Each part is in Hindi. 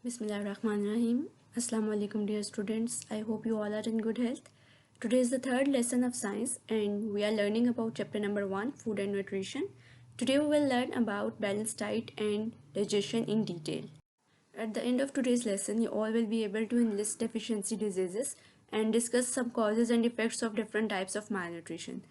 Bismillahirrahmanirrahim. Assalamu alaikum dear students. I hope you all are in good health. Today is the third lesson of science and we are learning about chapter number 1, food and nutrition. Today we will learn about balanced diet and digestion in detail. At the end of today's lesson, you all will be able to enlist deficiency diseases and discuss some causes and effects of different types of malnutrition.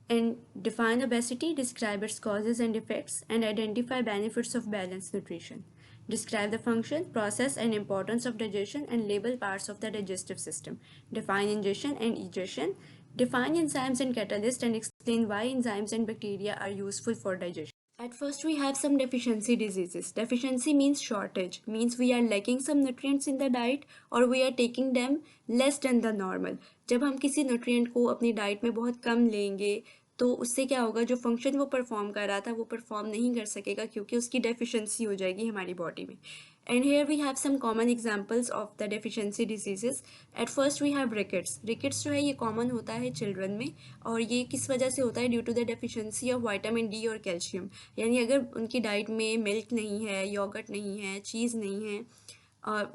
And define obesity, describe its causes and effects, and identify benefits of balanced nutrition. Describe the function, process, and importance of digestion and label parts of the digestive system. Define ingestion and egestion. Define enzymes and catalysts and explain why enzymes and bacteria are useful for digestion. At first, we have some deficiency diseases. Deficiency means shortage, means we are lacking some nutrients in the diet or we are taking them less than the normal. जब हम किसी न्यूट्रिएंट को अपनी डाइट में बहुत कम लेंगे तो उससे क्या होगा, जो फंक्शन वो परफॉर्म कर रहा था वो परफॉर्म नहीं कर सकेगा क्योंकि उसकी डेफिशिएंसी हो जाएगी हमारी बॉडी में. And here we have some common examples of the deficiency diseases. At first we have rickets. Rickets जो है ये common होता है चिल्ड्रन में और ये किस वजह से होता है, due to the deficiency of vitamin D और कैल्शियम. यानी अगर उनकी डाइट में मिल्क नहीं है, योगर्ट नहीं है, चीज़ नहीं है और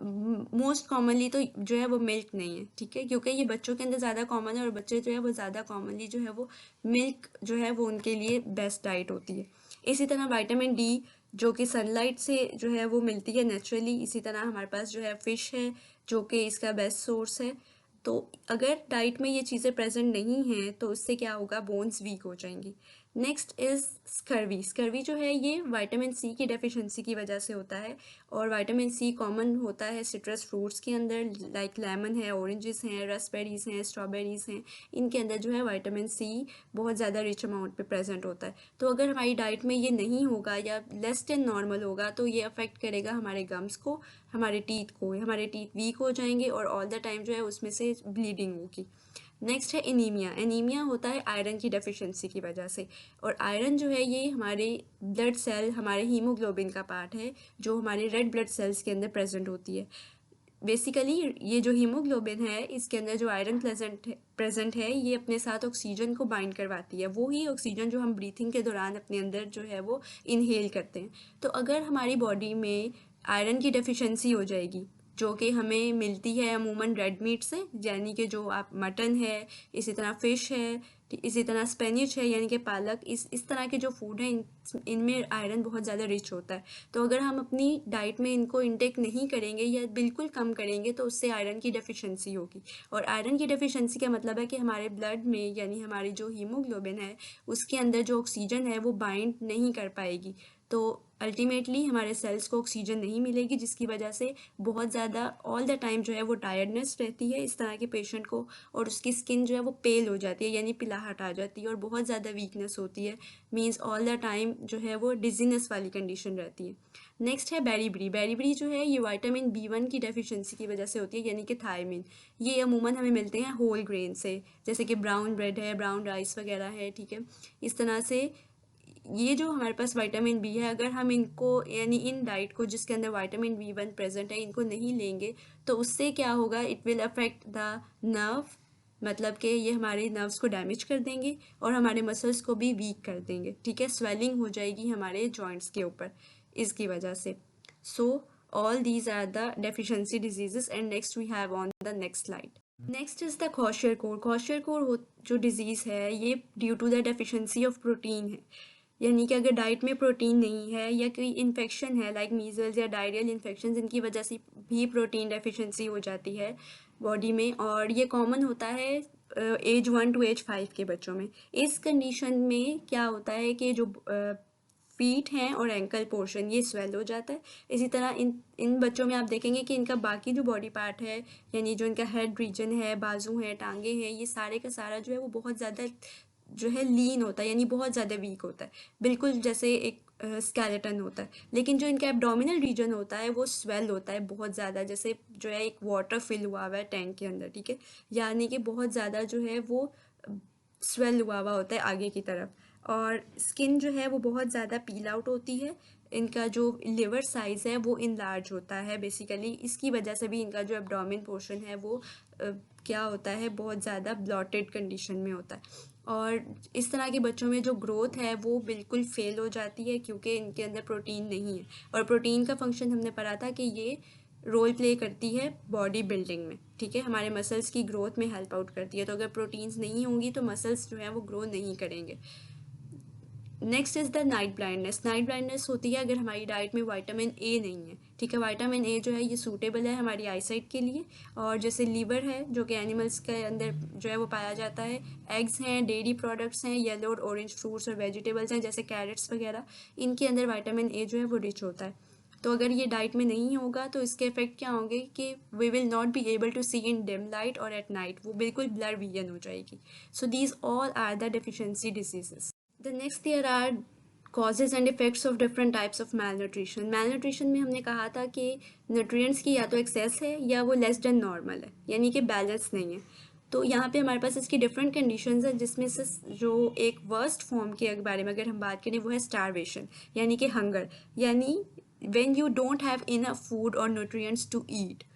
मोस्ट कॉमनली तो जो है वो मिल्क नहीं है, ठीक है, क्योंकि ये बच्चों के अंदर ज़्यादा कॉमन है और बच्चे जो है वो ज़्यादा कॉमनली जो है वो मिल्क जो है वो उनके लिए बेस्ट डाइट होती है. इसी तरह विटामिन डी जो कि सनलाइट से जो है वो मिलती है नेचुरली. इसी तरह हमारे पास जो है फ़िश है जो कि इसका बेस्ट सोर्स है. तो अगर डाइट में ये चीज़ें प्रेजेंट नहीं हैं तो उससे क्या होगा, बोन्स वीक हो जाएंगी. Next is scurvy. स्कर्वी जो है ये विटामिन सी की डेफिशिएंसी की वजह से होता है और विटामिन सी कॉमन होता है सिट्रस फ्रूट्स के अंदर, लाइक लेमन है, ऑरेंजेस हैं, रास्पबेरीज हैं, स्ट्रॉबेरीज हैं. इनके अंदर जो है विटामिन सी बहुत ज़्यादा रिच अमाउंट पे प्रेजेंट होता है. तो अगर हमारी डाइट में ये नहीं होगा या लेस देन नॉर्मल होगा तो ये अफेक्ट करेगा हमारे गम्स को, हमारे टीथ को. हमारे टीथ वीक हो जाएंगे और ऑल द टाइम जो है उसमें से ब्लीडिंग होगी. नेक्स्ट है एनीमिया. एनीमिया होता है आयरन की डेफिशिएंसी की वजह से और आयरन जो है ये हमारे ब्लड सेल, हमारे हीमोग्लोबिन का पार्ट है जो हमारे रेड ब्लड सेल्स के अंदर प्रेजेंट होती है. बेसिकली ये जो हीमोग्लोबिन है इसके अंदर जो आयरन प्रेजेंट है ये अपने साथ ऑक्सीजन को बाइंड करवाती है. वो ही ऑक्सीजन जो हम ब्रीथिंग के दौरान अपने अंदर जो है वो इनहेल करते हैं. तो अगर हमारी बॉडी में आयरन की डेफिशिएंसी हो जाएगी जो कि हमें मिलती है अमूमन रेड मीट से, यानी कि जो आप मटन है, इसी तरह फ़िश है, इसी तरह स्पेनिश है यानी कि पालक, इस तरह के जो फूड हैं इनमें आयरन बहुत ज़्यादा रिच होता है. तो अगर हम अपनी डाइट में इनको इंटेक नहीं करेंगे या बिल्कुल कम करेंगे तो उससे आयरन की डेफिशिएंसी होगी. और आयरन की डेफिशिएंसी का मतलब है कि हमारे ब्लड में यानी हमारी जो हीमोग्लोबिन है उसके अंदर जो ऑक्सीजन है वो बाइंड नहीं कर पाएगी. तो अल्टीमेटली हमारे सेल्स को ऑक्सीजन नहीं मिलेगी जिसकी वजह से बहुत ज़्यादा ऑल द टाइम जो है वो टायर्डनेस रहती है इस तरह के पेशेंट को और उसकी स्किन जो है वो पेल हो जाती है यानी पिलाहट आ जाती है और बहुत ज़्यादा वीकनेस होती है. मींस ऑल द टाइम जो है वो डिजीनेस वाली कंडीशन रहती है. नेक्स्ट है बेरीबरी. बेरीबरी जो है ये विटामिन B1 की डेफिशिएंसी की वजह से होती है यानी कि थायमिन. ये अमूमन हमें मिलते हैं होल ग्रेन से, जैसे कि ब्राउन ब्रेड है, ब्राउन राइस वगैरह है, ठीक है. इस तरह से ये जो हमारे पास विटामिन बी है अगर हम इनको यानी इन डाइट को जिसके अंदर विटामिन B1 प्रेजेंट है इनको नहीं लेंगे तो उससे क्या होगा, it will affect the nerve. मतलब कि ये हमारे नर्व्स को डैमेज कर देंगे और हमारे मसल्स को भी वीक कर देंगे, ठीक है. स्वेलिंग हो जाएगी हमारे जॉइंट्स के ऊपर इसकी वजह से. So all these are the deficiency diseases and next we have on the next slide. Next is the kwashiorkor. Kwashiorkor जो डिज़ीज़ है ये due to the deficiency of protein है. यानी कि अगर डाइट में प्रोटीन नहीं है या कोई इन्फेक्शन है लाइक मीजल्स या डायरियल इन्फेक्शन, इनकी वजह से भी प्रोटीन डेफिशिएंसी हो जाती है बॉडी में और ये कॉमन होता है एज 1 to एज 5 के बच्चों में. इस कंडीशन में क्या होता है कि जो फीट हैं और एंकल पोर्शन ये स्वेल हो जाता है. इसी तरह इन बच्चों में आप देखेंगे कि इनका बाकी जो बॉडी पार्ट है यानी जो इनका हेड रीजन है, बाजू हैं, टांगे हैं, ये सारे का सारा जो है वो बहुत ज़्यादा जो है लीन होता है यानी बहुत ज़्यादा वीक होता है, बिल्कुल जैसे एक स्केलेटन होता है. लेकिन जो इनका एब्डोमिनल रीजन होता है वो स्वेल होता है बहुत ज़्यादा, जैसे जो है एक वाटर फिल हुआ हुआ है टैंक के अंदर, ठीक है. यानी कि बहुत ज़्यादा जो है वो स्वेल हुआ हुआ होता है आगे की तरफ. और स्किन जो है वो बहुत ज़्यादा पील आउट होती है. इनका जो लिवर साइज़ है वो इनलार्ज होता है बेसिकली. इसकी वजह से भी इनका जो एब्डोमेन पोर्शन है वो क्या होता है, बहुत ज़्यादा ब्लॉटेड कंडीशन में होता है. और इस तरह के बच्चों में जो ग्रोथ है वो बिल्कुल फेल हो जाती है क्योंकि इनके अंदर प्रोटीन नहीं है. और प्रोटीन का फंक्शन हमने पढ़ा था कि ये रोल प्ले करती है बॉडी बिल्डिंग में, ठीक है, हमारे मसल्स की ग्रोथ में हेल्प आउट करती है। तो अगर प्रोटीन्स नहीं होंगी तो मसल्स जो है वो ग्रो नहीं करेंगे। Next is the night blindness. Night blindness होती है अगर हमारी डाइट में विटामिन ए नहीं है, ठीक है। विटामिन ए जो है ये सूटेबल है हमारी आईसाइट के लिए, और जैसे लीवर है जो कि एनिमल्स के अंदर जो है वो पाया जाता है, एग्स हैं, डेयरी प्रोडक्ट्स हैं, येलो और ऑरेंज फ्रूट्स और वेजिटेबल्स हैं जैसे कैरेट्स वगैरह, इनके अंदर विटामिन ए जो है वो रिच होता है। तो अगर ये डाइट में नहीं होगा तो इसके इफेक्ट क्या होंगे कि we will not be able to see in dim light और एट नाइट, वो बिल्कुल ब्लर विजन हो जाएगी। So these all are the deficiency diseases. The next there are causes and effects of different types of malnutrition. Malnutrition में हमने कहा था कि nutrients की या तो excess है या वो less than normal है, यानी कि बैलेंस नहीं है। तो यहाँ पे हमारे पास इसकी डिफरेंट कंडीशंस है, जिसमें से जो एक वर्स्ट फॉर्म के बारे में अगर हम बात करें वो है स्टारवेशन, यानी कि हंगर, यानी when you don't have enough food or nutrients to eat।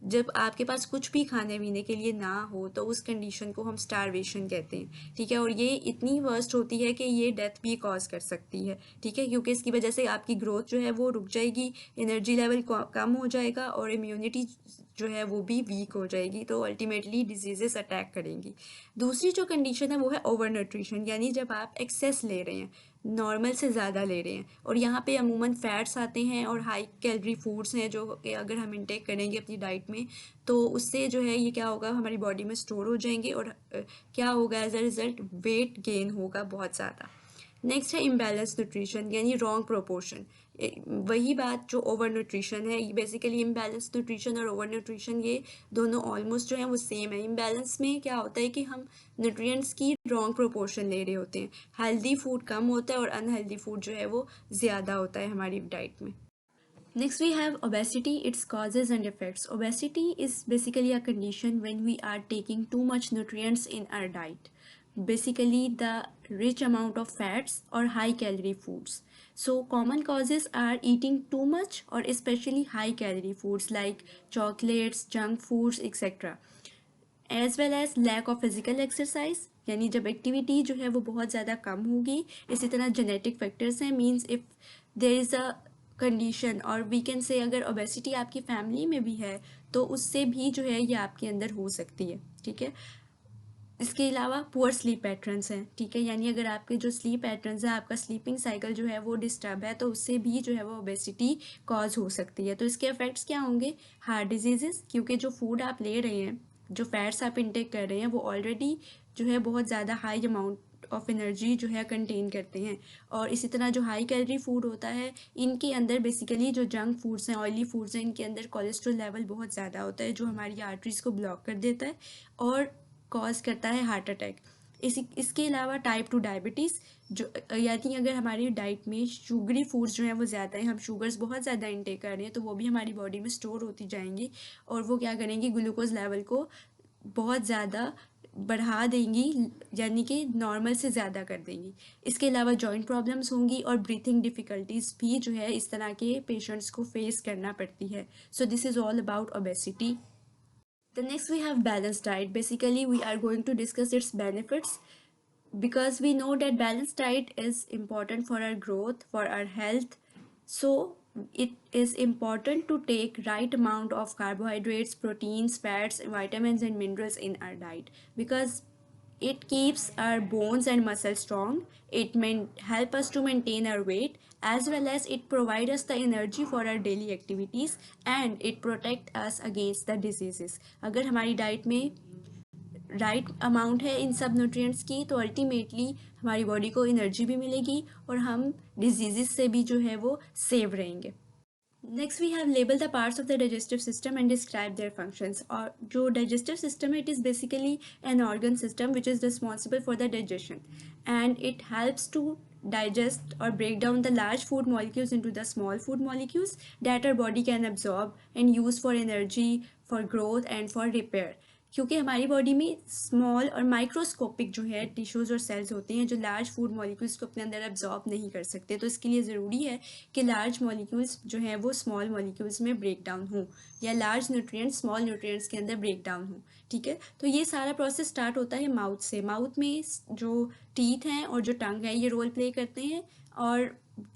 जब आपके पास कुछ भी खाने पीने के लिए ना हो तो उस कंडीशन को हम स्टारवेशन कहते हैं, ठीक है। और ये इतनी वर्स्ट होती है कि ये डेथ भी कॉज कर सकती है, ठीक है, क्योंकि इसकी वजह से आपकी ग्रोथ जो है वो रुक जाएगी, एनर्जी लेवल कम हो जाएगा और इम्यूनिटी जो है वो भी वीक हो जाएगी, तो अल्टीमेटली डिजीजेस अटैक करेंगी। दूसरी जो कंडीशन है वो है ओवर न्यूट्रिशन, यानी जब आप एक्सेस ले रहे हैं, नॉर्मल से ज़्यादा ले रहे हैं, और यहाँ पे अमूमन फैट्स आते हैं और हाई कैलोरी फूड्स हैं जो कि अगर हम इंटेक करेंगे अपनी डाइट में तो उससे जो है ये क्या होगा, हमारी बॉडी में स्टोर हो जाएंगे और क्या होगा, as a result weight gain होगा बहुत ज़्यादा। नेक्स्ट है इम्बैलेंस न्यूट्रिशन, यानी रॉन्ग प्रोपोर्शन। वही बात जो ओवर न्यूट्रिशन है, ये बेसिकली इम्बैलेंस न्यूट्रिशन और ओवर न्यूट्रिशन ये दोनों ऑलमोस्ट जो है वो सेम है। इम्बैलेंस में क्या होता है कि हम न्यूट्रिएंट्स की रॉन्ग प्रोपोर्शन ले रहे होते हैं, हेल्दी फूड कम होता है और अनहेल्दी फूड जो है वो ज़्यादा होता है हमारी डाइट में। Next we have obesity, its causes and effects. Obesity is basically a condition when we are taking too much nutrients in our diet. Basically the rich amount of fats or high calorie foods. So common causes are eating too much or especially high calorie foods like chocolates, junk foods, etc. As well as lack of physical exercise, यानी जब एक्टिविटी जो है वो बहुत ज़्यादा कम होगी। इसी तरह जेनेटिक फैक्टर्स हैं, means if there is a condition और वी कैन से अगर ओबेसिटी आपकी फैमिली में भी है तो उससे भी जो है ये आपके अंदर हो सकती है, ठीक है। इसके अलावा पुअर स्लीप पैटर्न्स हैं, ठीक है, यानी अगर आपके जो स्लीप पैटर्न्स हैं, आपका स्लीपिंग साइकिल जो है वो डिस्टर्ब है तो उससे भी जो है वो ओबेसिटी कॉज हो सकती है। तो इसके इफेक्ट्स क्या होंगे, हार्ट डिजीजेस, क्योंकि जो फूड आप ले रहे हैं, जो फैट्स आप इंटेक कर रहे हैं वो ऑलरेडी जो है बहुत ज़्यादा हाई अमाउंट ऑफ एनर्जी जो है कंटेन करते हैं। और इसी तरह जो हाई कैलोरी फूड होता है इनके अंदर बेसिकली जो जंक फूड्स हैं, ऑयली फूड्स हैं, इनके अंदर कोलेस्ट्रॉल लेवल बहुत ज़्यादा होता है जो हमारी आर्टरीज को ब्लॉक कर देता है और कॉज करता है हार्ट अटैक। इसके अलावा टाइप 2 डायबिटीज़, जो यानी अगर हमारी डाइट में शुगरी फूड्स जो हैं वो ज़्यादा हैं, हम शुगर्स बहुत ज़्यादा इंटेक कर रहे हैं तो वो भी हमारी बॉडी में स्टोर होती जाएंगी और वो क्या करेंगी, ग्लूकोज लेवल को बहुत ज़्यादा बढ़ा देंगी, यानी कि नॉर्मल से ज़्यादा कर देंगी। इसके अलावा जॉइंट प्रॉब्लम्स होंगी और ब्रीथिंग डिफ़िकल्टीज़ भी जो है इस तरह के पेशेंट्स को फेस करना पड़ती है। So this is all about obesity. The next we have balanced diet. Basically we are going to discuss its benefits because we know that balanced diet is important for our growth, for our health. So it is important to take right amount of carbohydrates, proteins, fats, vitamins and minerals in our diet because it keeps our bones and muscles strong. It may help us to maintain our weight as well as it provides us the energy for our daily activities and it protect us against the diseases. अगर हमारी डाइट में राइट अमाउंट है इन सब न्यूट्रिएंट्स की तो अल्टीमेटली हमारी बॉडी को एनर्जी भी मिलेगी और हम डिजीज़ से भी जो है वो सेव रहेंगे। Next we have label the parts of the digestive system and describe their functions. और जो डाइजेस्टिव सिस्टम है it is basically an organ system which is responsible for the digestion and it helps to digest or break down the large food molecules into the small food molecules that our body can absorb and use for energy, for growth and for repair। क्योंकि हमारी बॉडी में स्मॉल और माइक्रोस्कोपिक जो है टिश्यूज़ और सेल्स होते हैं जो लार्ज फूड मॉलिक्यूल्स को अपने अंदर एब्जॉर्ब नहीं कर सकते, तो इसके लिए ज़रूरी है कि लार्ज मॉलिक्यूल्स जो हैं वो स्मॉल मॉलिक्यूल्स में ब्रेक डाउन हों या लार्ज न्यूट्रिएंट्स स्मॉल न्यूट्रिएंट्स के अंदर ब्रेक डाउन हों, ठीक है। तो ये सारा प्रोसेस स्टार्ट होता है माउथ से। माउथ में जो टीथ हैं और जो टंग है ये रोल प्ले करते हैं और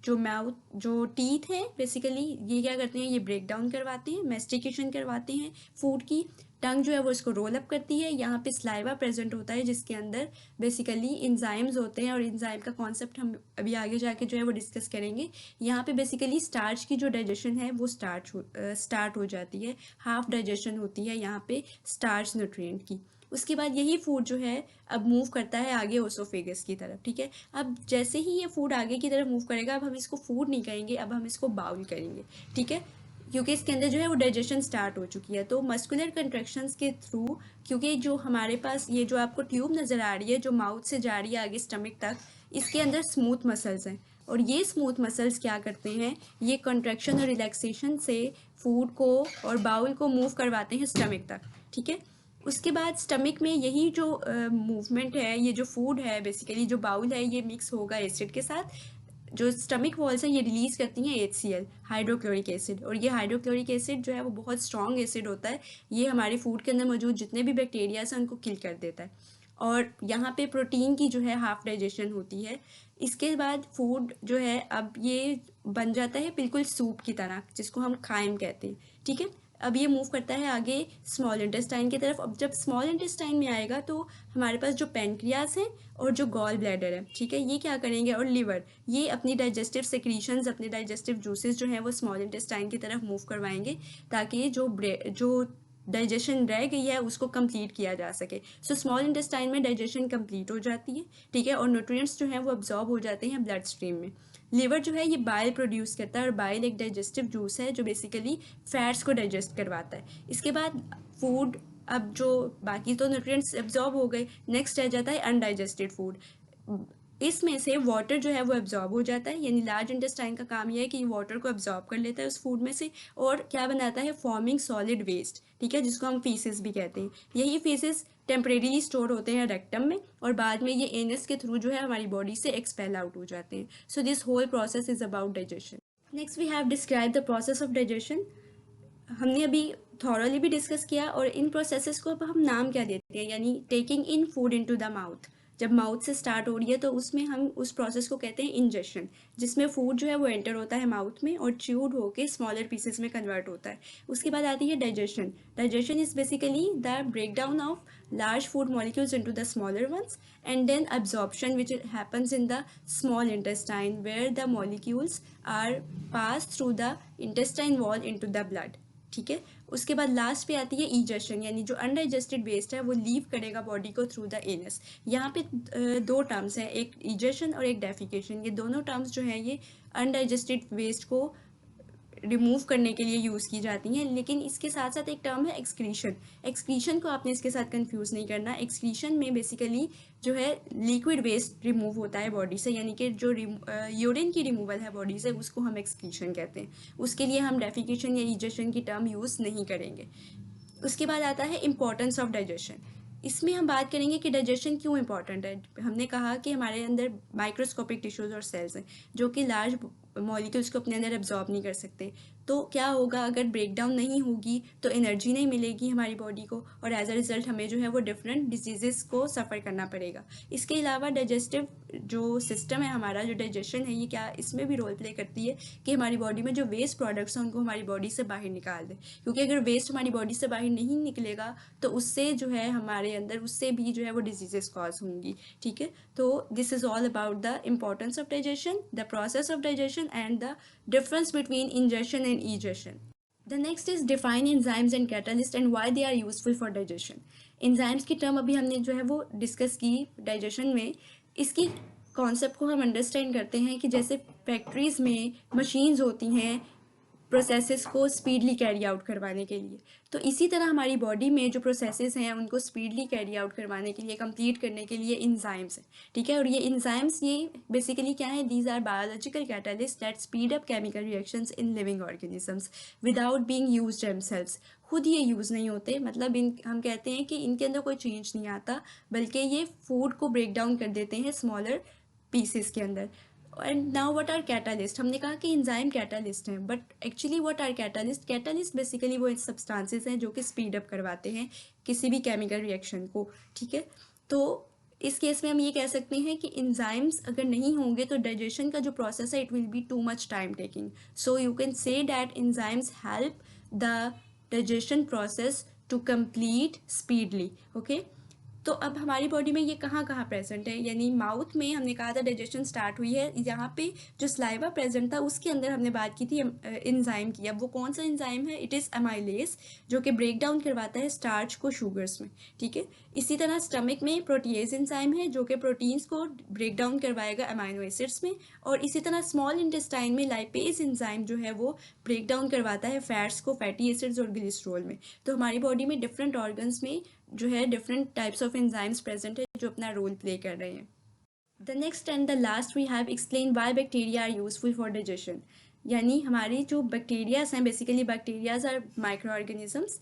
जो माउथ जो टीथ हैं बेसिकली ये क्या करते हैं, ये ब्रेक डाउन करवाते हैं, मेस्टिकेशन करवाते हैं फूड की। टंग जो है वो इसको रोल अप करती है। यहाँ पे स्लाइवा प्रेजेंट होता है जिसके अंदर बेसिकली इंजाइम्स होते हैं, और इंजाइम का कॉन्सेप्ट हम अभी आगे जाके जो है वो डिस्कस करेंगे। यहाँ पे बेसिकली स्टार्च की जो डाइजेशन है वो स्टार्ट हो जाती है। हाफ डाइजेशन होती है यहाँ पे स्टार्च न्यूट्रिएंट की। उसके बाद यही फूड जो है अब मूव करता है आगे ओसोफेगस की तरफ, ठीक है। अब जैसे ही ये फूड आगे की तरफ मूव करेगा, अब हम इसको फूड नहीं कहेंगे, अब हम इसको बाउल करेंगे, ठीक है, क्योंकि इसके अंदर जो है वो डाइजेशन स्टार्ट हो चुकी है। तो मस्कुलर कंट्रैक्शंस के थ्रू, क्योंकि जो हमारे पास ये जो आपको ट्यूब नज़र आ रही है जो माउथ से जा रही है आगे स्टमक तक, इसके अंदर स्मूथ मसल्स हैं, और ये स्मूथ मसल्स क्या करते हैं, ये कंट्रैक्शन और रिलैक्सेशन से फूड को और बाउल को मूव करवाते हैं स्टमक तक, ठीक है। उसके बाद स्टमक में यही जो मूवमेंट है, ये जो फूड है बेसिकली जो बाउल है ये मिक्स होगा एसिड के साथ। जो स्टमक वॉल्स हैं ये रिलीज़ करती हैं HCl, हाइड्रोक्लोरिक एसिड, और ये हाइड्रोक्लोरिक एसिड जो है वो बहुत स्ट्रॉन्ग एसिड होता है। ये हमारे फूड के अंदर मौजूद जितने भी बैक्टीरियाज हैं उनको किल कर देता है। और यहाँ पे प्रोटीन की जो है हाफ डाइजेशन होती है। इसके बाद फूड जो है अब ये बन जाता है बिल्कुल सूप की तरह, जिसको हम खाइम कहते हैं, ठीक है। अब ये मूव करता है आगे स्मॉल इंटेस्टाइन की तरफ। अब जब स्मॉल इंटेस्टाइन में आएगा तो हमारे पास जो पेनक्रियास है और जो गॉल ब्लैडर है, ठीक है, ये क्या करेंगे, और लिवर, ये अपनी डाइजेस्टिव सेक्रीशंस, अपने डाइजेस्टिव जूसेस जो हैं वो स्मॉल इंटेस्टाइन की तरफ मूव करवाएंगे, ताकि जो डाइजेशन रह गई है उसको कंप्लीट किया जा सके। सो स्मॉल इंटेस्टाइन में डाइजेशन कंप्लीट हो जाती है, ठीक है, और न्यूट्रिएंट्स जो हैं वो अब्जॉर्ब हो जाते हैं ब्लड स्ट्रीम में। लिवर जो है ये बाइल प्रोड्यूस करता है, और बाइल एक डाइजेस्टिव जूस है जो बेसिकली फैट्स को डाइजेस्ट करवाता है। इसके बाद फूड, अब जो बाकी तो न्यूट्रिएंट्स एब्जॉर्ब हो गए, नेक्स्ट रह जाता है अनडाइजेस्टेड फूड। इसमें से वाटर जो है वो एब्जॉर्ब हो जाता है, यानी लार्ज इंटेस्टाइन का काम यह है कि वाटर को एब्जॉर्ब कर लेता है उस फूड में से, और क्या बनाता है, फॉर्मिंग सॉलिड वेस्ट, ठीक है, जिसको हम फीसिस भी कहते हैं। यही फीसिस टेम्परेरीली स्टोर होते हैं रेक्टम में, और बाद में ये एनस के थ्रू जो है हमारी बॉडी से एक्सपेल आउट हो जाते हैं। So this whole process is about digestion. Next we have describe the process of digestion. हमने अभी थॉरली भी डिस्कस किया, और इन प्रोसेसेस को अब हम नाम क्या देते हैं, यानी taking in food into the mouth. जब माउथ से स्टार्ट हो रही है तो उसमें हम उस प्रोसेस को कहते हैं इंजेशन, जिसमें फूड जो है वो एंटर होता है माउथ में और च्यूड होके स्मॉलर पीसेस में कन्वर्ट होता है। उसके बाद आती है digestion. Digestion is basically the break down of large food molecules into the smaller ones, and then absorption which happens in the small intestine, where the molecules are passed through the intestine wall into the blood, ठीक है। उसके बाद लास्ट पे आती है इजेशन, यानी जो अनडाइजेस्टेड वेस्ट है वो लीव करेगा बॉडी को थ्रू द एनस। यहाँ पे दो टर्म्स हैं, एक इजेशन और एक डेफिकेशन। ये दोनों टर्म्स जो हैं ये अनडाइजेस्टेड वेस्ट को रिमूव करने के लिए यूज़ की जाती हैं, लेकिन इसके साथ साथ एक टर्म है एक्सक्रीशन। एक्सक्रीशन को आपने इसके साथ कंफ्यूज नहीं करना। एक्सक्रीशन में बेसिकली जो है लिक्विड वेस्ट रिमूव होता है बॉडी से, यानी कि जो यूरिन की रिमूवल है बॉडी से उसको हम एक्सक्रीशन कहते हैं। उसके लिए हम डेफिकेशन या इजेशन की टर्म यूज़ नहीं करेंगे। उसके बाद आता है इम्पोर्टेंस ऑफ डाइजेशन। इसमें हम बात करेंगे कि डाइजेशन क्यों इंपॉर्टेंट है। हमने कहा कि हमारे अंदर माइक्रोस्कोपिक टिश्यूज और सेल्स हैं जो कि लार्ज मॉलिक्यूल्स को अपने अंदर एब्जॉर्ब नहीं कर सकते। तो क्या होगा, अगर ब्रेक डाउन नहीं होगी तो एनर्जी नहीं मिलेगी हमारी बॉडी को, और एज अ रिजल्ट हमें जो है वो डिफरेंट डिजीज़ को सफ़र करना पड़ेगा। इसके अलावा डाइजेस्टिव जो सिस्टम है हमारा, जो डाइजेशन है, ये क्या इसमें भी रोल प्ले करती है कि हमारी बॉडी में जो वेस्ट प्रोडक्ट्स हैं उनको हमारी बॉडी से बाहर निकाल दे। क्योंकि अगर वेस्ट हमारी बॉडी से बाहर नहीं निकलेगा तो उससे जो है हमारे अंदर उससे भी जो है वो डिजीजेस कॉज होंगी, ठीक है। तो this is all about the importance of digestion, the process of digestion, and the difference between ingestion and egestion. The next is define enzymes and catalysts and why they are useful for digestion. enzymes की टर्म अभी हमने जो है वो डिस्कस की डाइजेशन में। इसकी कॉन्सेप्ट को हम अंडरस्टैंड करते हैं कि जैसे फैक्ट्रीज़ में मशीन्स होती हैं प्रोसेसेस को स्पीडली कैरी आउट करवाने के लिए, तो इसी तरह हमारी बॉडी में जो प्रोसेसेस हैं उनको स्पीडली कैरी आउट करवाने के लिए, कंप्लीट करने के लिए इंजाइम्स हैं, ठीक है। और ये इंजाइम्स ये बेसिकली क्या है, these are biological catalyst that speed up chemical reactions in living organisms without being used themselves. खुद ये यूज़ नहीं होते, मतलब हम कहते हैं कि इनके अंदर कोई चेंज नहीं आता, बल्कि ये फूड को ब्रेक डाउन कर देते हैं स्मॉलर पीसेस के अंदर। And now what are catalyst. हमने कहा कि इंजाइम कैटालिस्ट हैं, but actually what are catalyst. Catalyst basically वो सब्सटेंसेस हैं जो कि स्पीड अप करवाते हैं किसी भी केमिकल रिएक्शन को, ठीक है। तो इस केस में हम ये कह सकते हैं कि एंजाइम्स अगर नहीं होंगे तो डाइजेशन का जो प्रोसेस है it will be too much time taking. So you can say that enzymes help the digestion process to complete speedily. Okay, तो अब हमारी बॉडी में ये कहाँ कहाँ प्रेजेंट है, यानी माउथ में हमने कहा था डाइजेशन स्टार्ट हुई है, यहाँ पे जो स्लाइवा प्रेजेंट था उसके अंदर हमने बात की थी एंजाइम की. अब वो कौन सा एंजाइम है, इट इज़ अमाइलेज, जो कि ब्रेक डाउन करवाता है स्टार्च को शुगर्स में. ठीक है, इसी तरह स्टमक में प्रोटीएज एंजाइम है जो कि प्रोटीन्स को ब्रेक डाउन करवाएगा अमाइनो एसिड्स में. और इसी तरह स्मॉल इंटेस्टाइन में लाइपेज एंजाइम जो है वो ब्रेक डाउन करवाता है फैट्स को फैटी एसिड्स और ग्लिसरॉल में. तो हमारी बॉडी में डिफरेंट ऑर्गन्स में जो है different types of enzymes present है जो अपना रोल प्ले कर रहे हैं. The next and the last we have explain why bacteria are useful for digestion. यानी हमारी जो बैक्टीरियाज हैं, basically bacterias are microorganisms.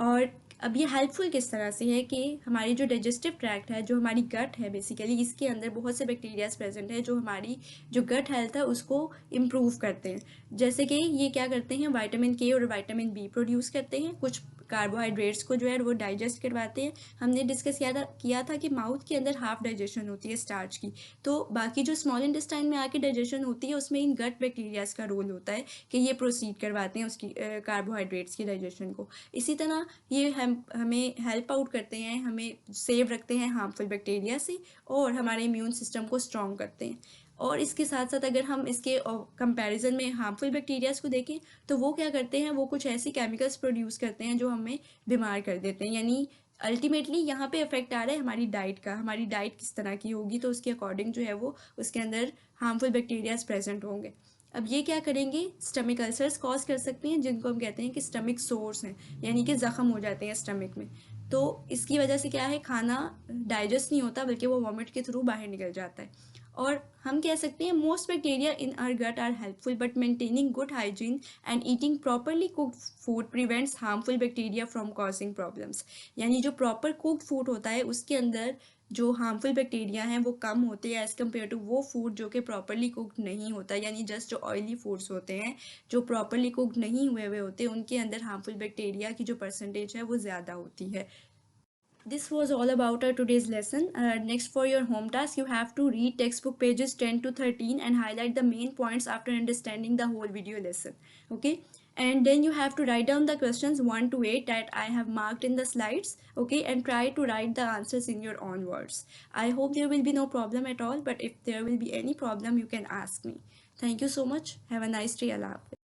और अब ये हेल्पफुल किस तरह से है कि हमारी जो डाइजेस्टिव ट्रैक्ट है, जो हमारी गट है, बेसिकली इसके अंदर बहुत से बैक्टीरियाज प्रेजेंट है जो हमारी जो गट हेल्थ है उसको इम्प्रूव करते हैं. जैसे कि ये क्या करते हैं, विटामिन के और विटामिन बी प्रोड्यूस करते हैं, कुछ कार्बोहाइड्रेट्स को जो है वो डाइजेस्ट करवाते हैं. हमने डिस्कस किया था कि माउथ के अंदर हाफ डाइजेशन होती है स्टार्च की, तो बाकी जो स्मॉल इंटेस्टाइन में आके डाइजेशन होती है उसमें इन गट बैक्टीरियाज का रोल होता है कि ये प्रोसीड करवाते हैं उसकी कार्बोहाइड्रेट्स की डाइजेशन को. इसी तरह ये हमें हेल्प आउट करते हैं, हमें सेव रखते हैं हार्मफुल बैक्टीरिया से और हमारे इम्यून सिस्टम को स्ट्रॉन्ग करते हैं. और इसके साथ साथ अगर हम इसके कंपैरिजन में हार्मफुल बैक्टीरियाज को देखें तो वो क्या करते हैं, वो कुछ ऐसी केमिकल्स प्रोड्यूस करते हैं जो हमें बीमार कर देते हैं. यानी अल्टीमेटली यहाँ पे इफेक्ट आ रहा है हमारी डाइट का, हमारी डाइट किस तरह की होगी तो उसके अकॉर्डिंग जो है वो उसके अंदर हार्मफुल बैक्टीरियाज प्रेजेंट होंगे. अब ये क्या करेंगे, स्टमक अल्सर्स कॉज कर सकते हैं जिनको हम कहते हैं कि स्टमक सोर्स हैं, यानी कि ज़ख़म हो जाते हैं स्टमक में. तो इसकी वजह से क्या है, खाना डाइजेस्ट नहीं होता बल्कि वो वॉमिट के थ्रू बाहर निकल जाता है. और हम कह सकते हैं most bacteria in our gut are helpful but maintaining good hygiene and eating properly cooked food prevents harmful bacteria from causing problems. यानी जो प्रॉपर कुक्ड फूड होता है उसके अंदर जो हार्मफुल बैक्टीरिया हैं वो कम होते हैं एज़ कम्पेयर टू वो फूड जो कि प्रॉपरली कुक्ड नहीं होता. यानी जस्ट जो ऑयली फूड्स होते हैं जो प्रॉपरली कुक्ड नहीं हुए हुए होते उनके अंदर हार्मफुल बैक्टीरिया की जो परसेंटेज है वो ज़्यादा होती है. This was all about our today's lesson. Next, for your home task, you have to read textbook pages 10 to 13 and highlight the main points after understanding the whole video lesson. Okay, and then you have to write down the questions 1 to 8 that I have marked in the slides. Okay, and try to write the answers in your own words. I hope there will be no problem at all, but if there will be any problem, you can ask me. Thank you so much. Have a nice day. Allah Hafiz.